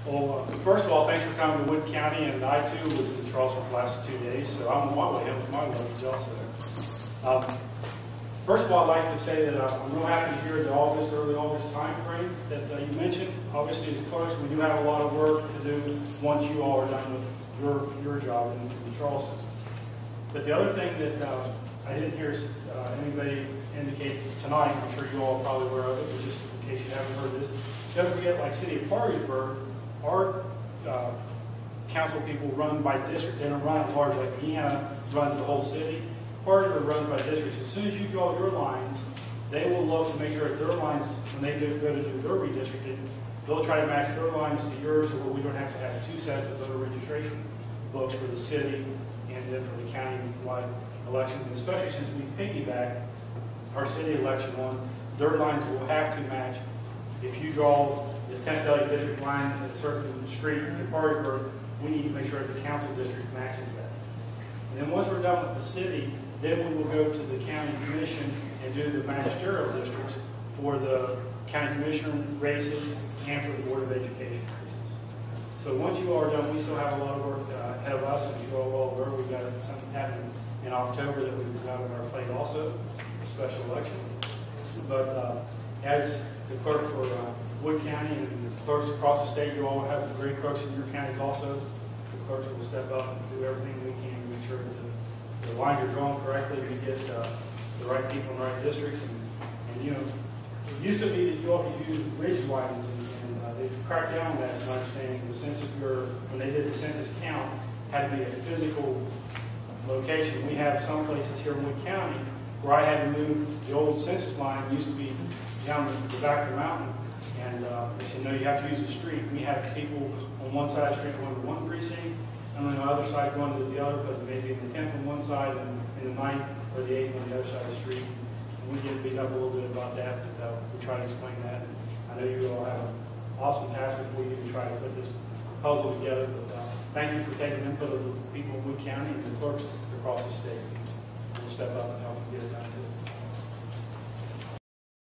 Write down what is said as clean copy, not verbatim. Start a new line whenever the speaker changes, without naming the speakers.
Well, first of all, thanks for coming to Wood County, and I too was in Charleston for the last 2 days, so I'm on my way home to my luggage also. First of all, I'd like to say that I'm real happy to hear the early August time frame that you mentioned. Obviously, as clerks, we do have a lot of work to do once you all are done with your job in Charleston. But the other thing that I didn't hear anybody indicate tonight, I'm sure you all are probably aware of it, but just in case you haven't heard this, don't forget, like City of Parkersburg, our council people run by district. They don't run at large like Vienna runs the whole city. Parkersburg runs by districts. As soon as you draw your lines, they will look to make sure that their lines, when they go to do their redistricting, they'll try to match their lines to yours, so we don't have to have 2 sets of voter registration books for the city and then for the county-wide elections. And especially since we piggyback our city election on, their lines will have to match. If you draw the 10th delegate district line at a certain street in Parkersburg, we need to make sure that the council district matches that. And then once we're done with the city, then we will go to the county commission and do the magisterial districts for the county commissioner races and for the Board of Education races. So once you all are done, we still have a lot of work ahead of us, and you all well aware we've got something happening in October that we've got on our plate also, a special election. But as the clerk for Wood County and the clerks across the state, you all have great clerks in your counties also. The clerks will step up and do everything we can to make sure that the lines are drawn correctly, we get the right people in the right districts. And you know, it used to be that you all could use ridge lines, and they've cracked down on that, in my understanding. The Census Bureau, when they did the census count, had to be a physical location. We have some places here in Wood County where I had to move the old census line. It used to be down the back of the mountain. And they said, no, you have to use the street. We have people on one side of the street going to one precinct, and on the other side going to the other, because maybe in the 10th on one side and in the 9th or the 8th on the other side of the street. And we get beat up a little bit about that, but we try to explain that. And I know you all have an awesome task before you to try to put this puzzle together. But thank you for taking input of the people of Wood County and the clerks across the state. We'll step up and help you get it done too.